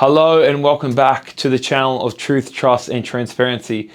Hello and welcome back to the channel of Truth, Trust and Transparency.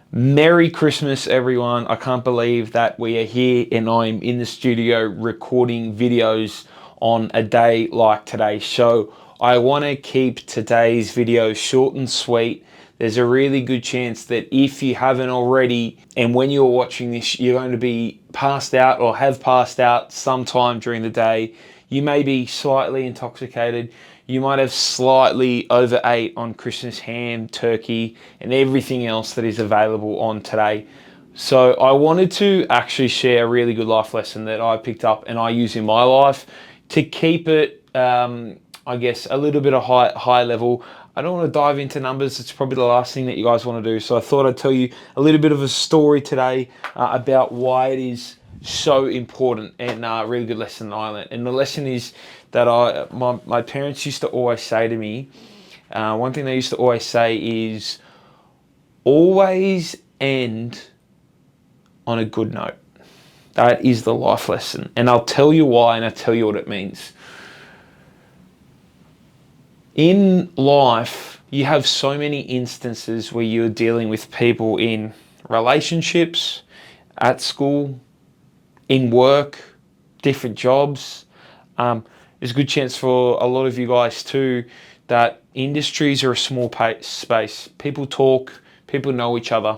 Merry Christmas, everyone. I can't believe that we are here and I'm in the studio recording videos on a day like today. So I want to keep today's video short and sweet. There's a really good chance that if you haven't already, and when you're watching this, you're going to be passed out or have passed out sometime during the day. You may be slightly intoxicated. You might have slightly overate on Christmas ham, turkey, and everything else that is available on today. So I wanted to actually share a really good life lesson that I picked up and I use in my life to keep it, I guess, a little bit of high level. I don't want to dive into numbers. It's probably the last thing that you guys want to do. So I thought I'd tell you a little bit of a story today about why it is so important, and a really good lesson that I learned. And the lesson is that my parents used to always say to me, one thing they used to always say is always end on a good note. That is the life lesson. And I'll tell you why, and I'll tell you what it means. In life, you have so many instances where you're dealing with people in relationships, at school, in work, different jobs. There's a good chance for a lot of you guys too that industries are a small space. People talk, people know each other.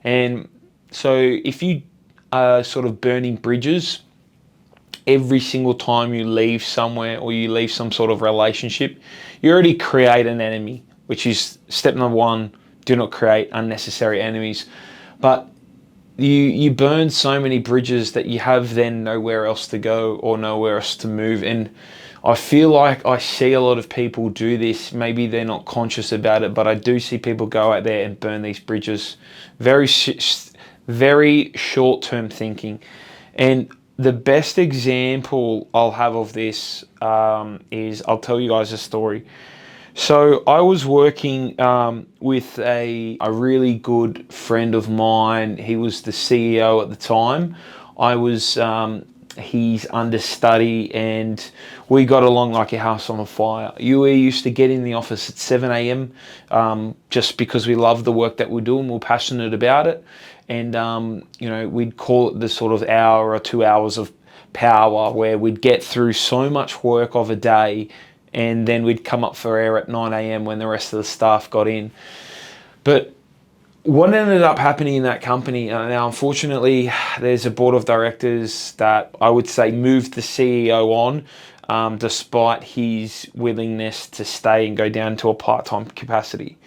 And so if you are sort of burning bridges every single time you leave somewhere or you leave some sort of relationship, you already create an enemy, which is step number one: do not create unnecessary enemies. But you burn so many bridges that you have then nowhere else to go or nowhere else to move. And I feel like I see a lot of people do this. Maybe they're not conscious about it, but I do see people go out there and burn these bridges. Very short-term thinking. And the best example I'll have of this is, I'll tell you guys a story. So I was working with a really good friend of mine. He was the CEO at the time. I was his understudy, and we got along like a house on a fire. We used to get in the office at 7 a.m. Just because we loved the work that we do and we're passionate about it. And we'd call it the sort of hour or 2 hours of power, where we'd get through so much work of a day, and then we'd come up for air at 9 a.m. when the rest of the staff got in. But what ended up happening in that company, now unfortunately there's a board of directors that I would say moved the CEO on, despite his willingness to stay and go down to a part-time capacity.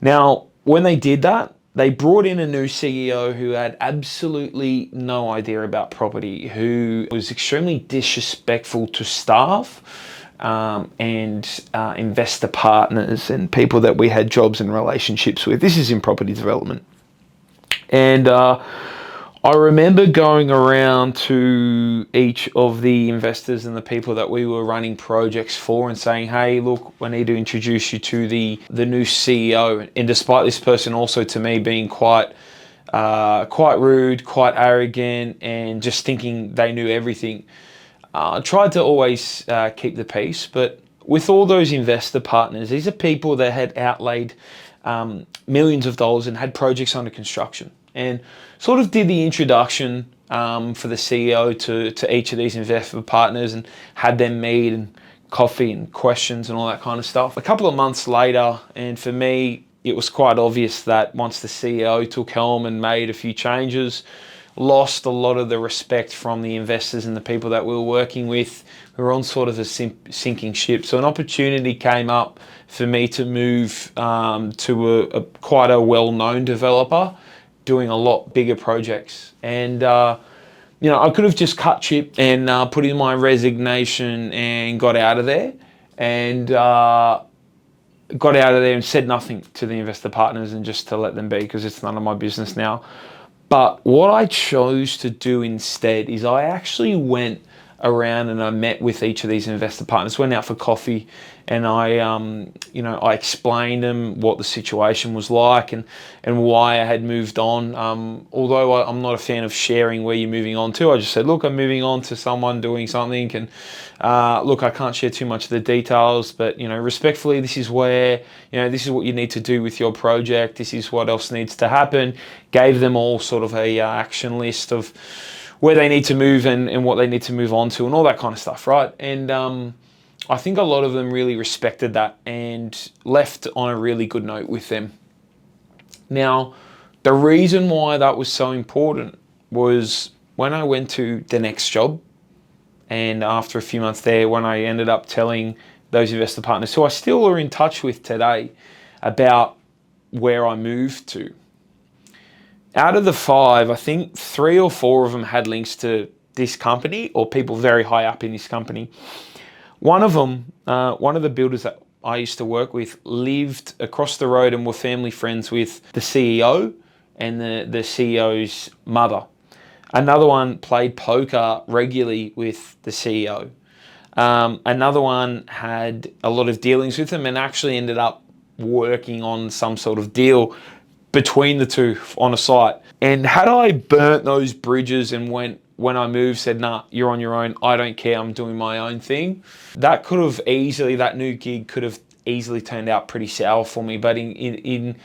Now, when they did that, they brought in a new CEO who had absolutely no idea about property, who was extremely disrespectful to staff, and investor partners and people that we had jobs and relationships with. This is in property development. And I remember going around to each of the investors and the people that we were running projects for and saying, hey, look, I need to introduce you to the new CEO. And despite this person also to me being quite rude, quite arrogant, and just thinking they knew everything, I tried to always keep the peace. But with all those investor partners, these are people that had outlaid millions of dollars and had projects under construction, and sort of did the introduction for the CEO to each of these investor partners and had them meet and coffee and questions and all that kind of stuff. A couple of months later, and for me, it was quite obvious that once the CEO took helm and made a few changes, lost a lot of the respect from the investors and the people that we were working with. We were on sort of a sinking ship. So an opportunity came up for me to move to quite a well-known developer doing a lot bigger projects. And I could have just cut chip and put in my resignation and got out of there, and said nothing to the investor partners and just to let them be, because it's none of my business now. But what I chose to do instead is I actually went around and I met with each of these investor partners, went out for coffee, and I explained them what the situation was like and why I had moved on. Although I'm not a fan of sharing where you're moving on to, I just said, look, I'm moving on to someone doing something, and look, I can't share too much of the details, but respectfully, this is where, this is what you need to do with your project. This is what else needs to happen. Gave them all sort of a action list of where they need to move and what they need to move on to and all that kind of stuff, right? And I think a lot of them really respected that and left on a really good note with them. Now, the reason why that was so important was when I went to the next job, and after a few months there, when I ended up telling those investor partners, who I still are in touch with today, about where I moved to. Out of the 5, I think 3 or 4 of them had links to this company or people very high up in this company. One of them, one of the builders that I used to work with, lived across the road and were family friends with the CEO and the CEO's mother. Another one played poker regularly with the CEO. Another one had a lot of dealings with him and actually ended up working on some sort of deal between the two on a site. And had I burnt those bridges and when I moved, said, nah, you're on your own, I don't care, I'm doing my own thing, that new gig could have easily turned out pretty sour for me. But in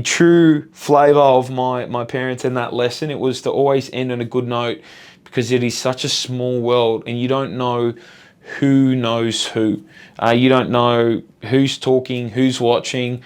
true flavour of my parents and that lesson, it was to always end on a good note, because it is such a small world and you don't know who knows who. You don't know who's talking, who's watching,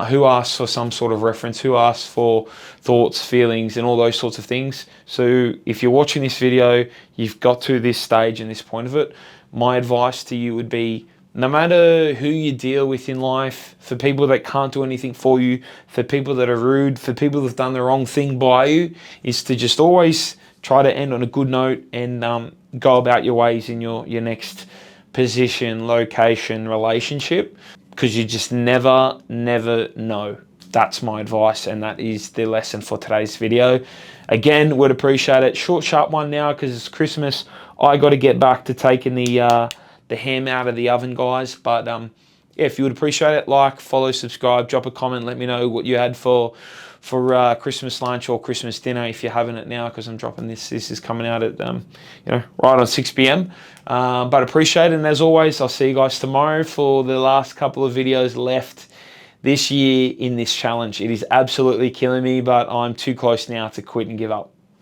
who asks for some sort of reference, who asks for thoughts, feelings, and all those sorts of things. So if you're watching this video, you've got to this stage and this point of it, my advice to you would be, no matter who you deal with in life, for people that can't do anything for you, for people that are rude, for people that have done the wrong thing by you, is to just always try to end on a good note and go about your ways in your next position, location, relationship, because you just never know. That's my advice, and that is the lesson for today's video. Again, would appreciate it. Short, sharp one now because it's Christmas. I got to get back to taking the ham out of the oven, guys. But yeah, if you would appreciate it, like, follow, subscribe, drop a comment, let me know what you had for Christmas lunch or Christmas dinner if you're having it now, because I'm dropping this. This is coming out at right on 6 p.m. But appreciate it, and as always, I'll see you guys tomorrow for the last couple of videos left this year in this challenge. It is absolutely killing me, but I'm too close now to quit and give up.